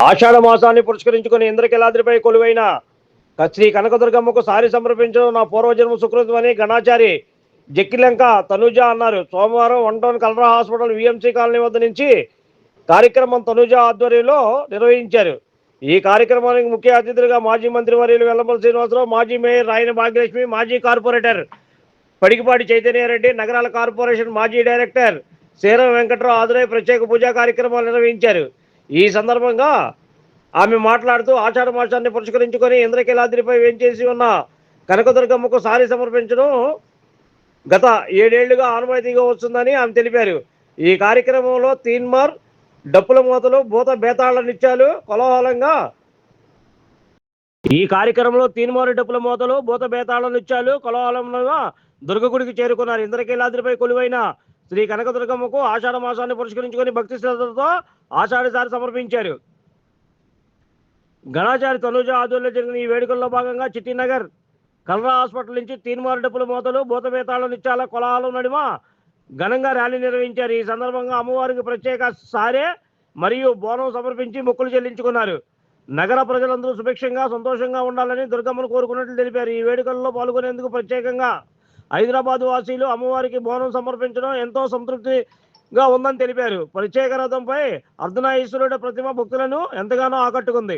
ఆషాఢ మాసాన్ని పురస్కరించుకుని ఇంద్రకీలాద్రిపై కొలువైన శ్రీ కనకదుర్గమ్మకు సారి సమర్పించడం నా పూర్వజన్మ సుకృతమని గణాచారి జక్కిలంక తనుజ అన్నారు. సోమవారం 1 టౌన్ కలరా హాస్పిటల్ విఎంసీ కాలనీ వద్ద నుంచి కార్యక్రమం తనుజ ఆధ్వర్యంలో నిర్వహించారు. ఈ కార్యక్రమానికి ముఖ్య అతిథులుగా మాజీ మంత్రి వర్యులు వెల్లంపల్లి శ్రీనివాసరావు, మాజీ మేయర్ రాయన భాగ్యలక్ష్మి, మాజీ కార్పొరేటర్ పడికిపాటి చైతన్యారెడ్డి, నగరాల కార్పొరేషన్ మాజీ డైరెక్టర్ శీరం వెంకట్రావు హాజరై ప్రత్యేక పూజా కార్యక్రమాలు నిర్వహించారు. ఈ సందర్భంగా ఆమె మాట్లాడుతూ ఆషాఢ మాసాన్ని పురస్కరించుకొని ఇంద్రకీలాద్రిపై వేంచేసి ఉన్న కనకదుర్గమ్మకు సారి సమర్పించడం గత 7 ఏళ్లుగా ఆనవాయితీగా వస్తుందని ఆమె తెలిపారు. ఈ కార్యక్రమంలో తీన్మార్ డప్పుల మూతలు, భూత బేతాళ నిత్యాలు కోలాహలంగా దుర్గగుడికి చేరుకున్నారు. ఇంద్రకీలాద్రిపై కొలువైన శ్రీ కనకదుర్గమ్మకు ఆషాఢ మాసాన్ని పురస్కరించుకొని భక్తి శ్రద్ధలతో ఆషాఢసారి సమర్పించారు. గణాచారి తనుజ ఆధ్వర్యంలో జరిగిన ఈ వేడుకల్లో భాగంగా చిట్టినగర్ కలరా హాస్పిటల్ నుంచి తీన్మార్ డప్పుల మూతలు, భూత బేతాళ నిత్యాల కోలాహలం నడుమ ఘనంగా ర్యాలీ నిర్వహించారు. ఈ సందర్భంగా అమ్మవారికి ప్రత్యేక సారే మరియు బోనం సమర్పించి మొక్కులు చెల్లించుకున్నారు. నగర ప్రజలందరూ సుభిక్షంగా సంతోషంగా ఉండాలని దుర్గమ్మను కోరుకున్నట్లు తెలిపారు. ఈ వేడుకల్లో పాల్గొనేందుకు ప్రత్యేకంగా హైదరాబాద్ వాసీలు అమ్మవారికి బోనం సమర్పించడం ఎంతో సంతృప్తిగా ఉందని తెలిపారు. ప్రత్యేక రథంపై అర్ధనారీశ్వరుడి ప్రతిమ భక్తులను ఎంతగానో ఆకట్టుకుంది.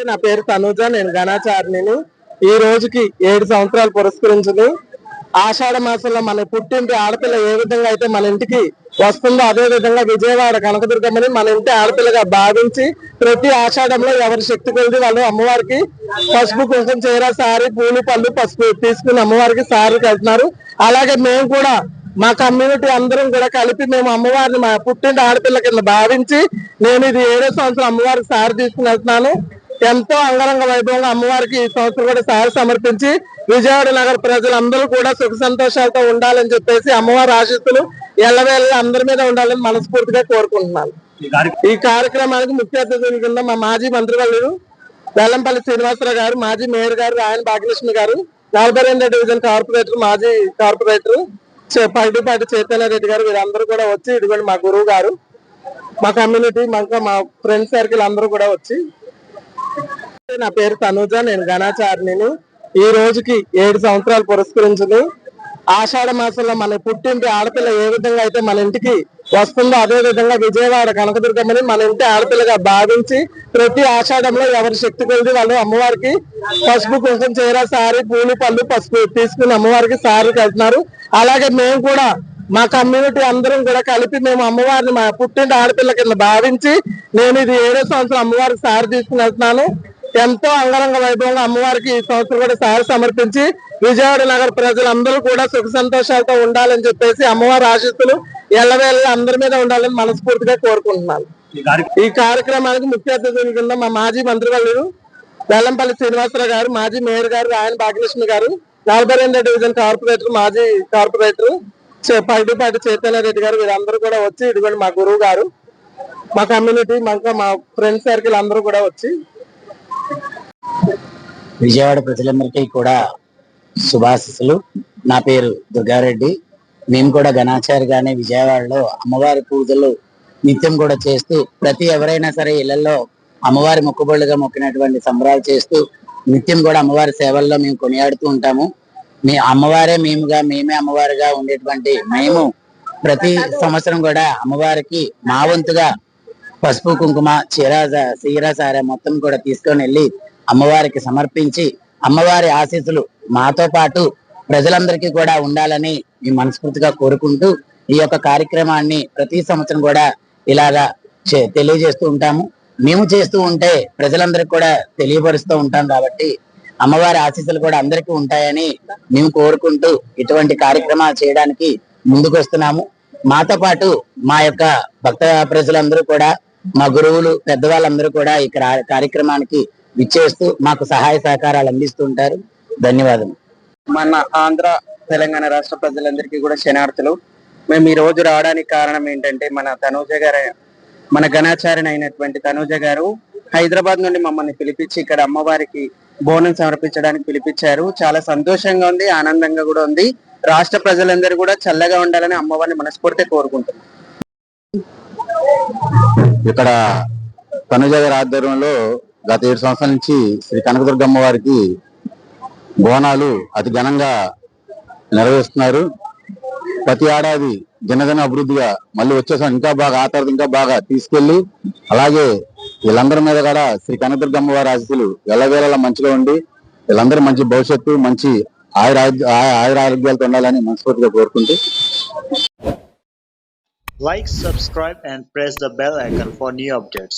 నా పేరు తనుజ, నేను గణాచారిణిని. ఈ రోజుకి 7 సంవత్సరాలు పురస్కరించింది. ఆషాఢ మాసంలో మన పుట్టింటి ఆడపిల్ల ఏ విధంగా అయితే మన ఇంటికి వస్తుందో అదే విధంగా విజయవాడ కనకదుర్గమ్మని మన ఇంటి ఆడపిల్లగా భావించి ప్రతి ఆషాఢంలో ఎవరి శక్తి కొలిది వాళ్ళు అమ్మవారికి పసుపు, కుంకుమ, చీర, సారీ, పూలు, పళ్ళు, పసుపు తీసుకుని అమ్మవారికి సారీకి వెళ్తున్నారు. అలాగే మేము కూడా మా కమ్యూనిటీ అందరం కూడా కలిపి మేము అమ్మవారిని మా పుట్టింటి ఆడపిల్ల కింద భావించి నేను ఇది 7వ సంవత్సరం అమ్మవారికి సారి తీసుకుని వెళ్తున్నాను. ఎంతో అంగరంగ వైభవంగా అమ్మవారికి ఈ సంవత్సరం కూడా సారి సమర్పించి విజయవాడ నగర ప్రజలందరూ కూడా సుఖ సంతోషాలతో ఉండాలని చెప్పేసి అమ్మవారి ఆశీస్సులు ఎల్లవేళ అందరి మీద ఉండాలని మనస్ఫూర్తిగా కోరుకుంటున్నాను. ఈ కార్యక్రమానికి ముఖ్య అతిథుల కింద మా మాజీ మంత్రివర్యులు వెల్లంపల్లి శ్రీనివాసరావు గారు, మాజీ మేయర్ గారు రాయన భాగ్యలక్ష్మి గారు, 42వ డివిజన్ కార్పొరేటర్, మాజీ కార్పొరేటర్ పైడిపాటి చైతన్య రెడ్డి గారు, వీరందరూ కూడా వచ్చి ఇదిగోండి మా గురువు గారు, మా కమ్యూనిటీ, మా ఫ్రెండ్ సర్కిల్ అందరూ కూడా వచ్చి. నా పేరు తనుజ, నేను గణాచారిణిని. ఈ రోజుకి 7 సంవత్సరాలు పురస్కరించింది. ఆషాఢ మాసంలో మన పుట్టింటి ఆడపిల్ల ఏ విధంగా అయితే మన ఇంటికి వస్తుందో అదే విధంగా విజయవాడ కనకదుర్గమ్మని మన ఇంటి ఆడపిల్లగా భావించి ప్రతి ఆషాఢంలో ఎవరి శక్తి కొలిది వాళ్ళు అమ్మవారికి పసుపు, కుంకుమ, చీర, సారీ, పూలు, పళ్ళు, పసుపు తీసుకుని అమ్మవారికి సారీకి వెళ్తున్నారు. అలాగే మేము కూడా మా కమ్యూనిటీ అందరం కూడా కలిపి మేము అమ్మవారిని మా పుట్టింటి ఆడపిల్ల కింద భావించి నేను ఇది 7వ సంవత్సరం అమ్మవారికి సారి తీసుకుని వెళ్తున్నాను. ఎంతో అంగరంగ వైభవంగా అమ్మవారికి ఈ సంవత్సరం కూడా సారి సమర్పించి విజయవాడ నగర ప్రజలందరూ కూడా సుఖ సంతోషాలతో ఉండాలని చెప్పేసి అమ్మవారి ఆశీస్సులు ఎల్లవేళ అందరి మీద ఉండాలని మనస్ఫూర్తిగా కోరుకుంటున్నాను. ఈ కార్యక్రమానికి ముఖ్య అతిథుల కింద మా మాజీ మంత్రివర్యులు వెల్లంపల్లి శ్రీనివాసరావు గారు, మాజీ మేయర్ గారు రాయన భాగ్యలక్ష్మి గారు, 42వ డివిజన్ కార్పొరేటర్, మాజీ కార్పొరేటర్ పైడిపాటి చైతన్య రెడ్డి గారు, వీరందరూ కూడా వచ్చి ఇదిగోండి మా గురువు గారు, మా కమ్యూనిటీ, మా ఫ్రెండ్ సర్కిల్ అందరూ కూడా వచ్చి. విజయవాడ ప్రజలందరికీ కూడా శుభాశీస్సులు. నా పేరు దుర్గారెడ్డి. మేము కూడా గణాచారిగానే విజయవాడలో అమ్మవారి పూజలు నిత్యం కూడా చేస్తూ ప్రతి ఎవరైనా సరే ఇళ్లలో అమ్మవారి మొక్కుబళ్ళుగా మొక్కినటువంటి సంబరాలు చేస్తూ నిత్యం కూడా అమ్మవారి సేవల్లో మేము కొనియాడుతూ ఉంటాము. మీ అమ్మవారే మేమే అమ్మవారిగా ఉండేటువంటి మేము ప్రతి సంవత్సరం కూడా అమ్మవారికి మా వంతుగా పసుపు, కుంకుమ, చీర, సారా మొత్తం కూడా తీసుకొని వెళ్ళి అమ్మవారికి సమర్పించి అమ్మవారి ఆశీస్సులు మాతో పాటు ప్రజలందరికీ కూడా ఉండాలని మేము మనస్ఫూర్తిగా కోరుకుంటూ ఈ యొక్క కార్యక్రమాన్ని ప్రతి సంవత్సరం కూడా ఇలాగా తెలియజేస్తూ ఉంటాము. మేము చేస్తూ ఉంటే ప్రజలందరికీ కూడా తెలియపరుస్తూ ఉంటాం కాబట్టి అమ్మవారి ఆశీస్సులు కూడా అందరికీ ఉంటాయని మేము కోరుకుంటూ ఇటువంటి కార్యక్రమాలు చేయడానికి ముందుకు వస్తున్నాము. మాతో పాటు మా యొక్క భక్త ప్రజలందరూ కూడా, మా గురువులు, పెద్దవాళ్ళందరూ కూడా ఈ కార్యక్రమానికి విచ్చేస్తూ మాకు సహాయ సహకారాలు అందిస్తుంటారు. ధన్యవాదాలు. మన ఆంధ్ర, తెలంగాణ రాష్ట్ర ప్రజలందరికీ కూడా శనార్థులు. మేము ఈ రోజు రావడానికి కారణం ఏంటంటే మన గణాచారిణి అయినటువంటి తనుజ గారు హైదరాబాద్ నుండి మమ్మల్ని పిలిపించి ఇక్కడ అమ్మవారికి బోనం సమర్పించడానికి పిలిపించారు. చాలా సంతోషంగా ఉంది, ఆనందంగా కూడా ఉంది. రాష్ట్ర ప్రజలందరూ కూడా చల్లగా ఉండాలని అమ్మవారిని మనస్ఫూర్తిగా కోరుకుంటున్నాం. ఇక్కడ తనుజ గారి ఆధ్వర్యంలో గత 7 సంవత్సరాల నుంచి శ్రీ కనకదుర్గమ్మ వారికి బోనాలు అతి ఘనంగా నెరవేరుస్తున్నారు. ప్రతి ఏడాది దినదిన అభివృద్ధిగా మళ్ళీ వచ్చేసాం, ఇంకా బాగా ఆ తర్వాత ఇంకా బాగా తీసుకెళ్లి అలాగే వీళ్ళందరి మీద కూడా శ్రీ కనకదుర్గమ్మ వారి ఆశీస్సులు ఎల్లవేళలా మంచిగా ఉండి వీళ్ళందరూ మంచి భవిష్యత్తు, మంచి ఆయురారోగ్యాలతో ఉండాలని మనస్ఫూర్తిగా కోరుకుంటూ. Like, subscribe and press the bell icon for new updates.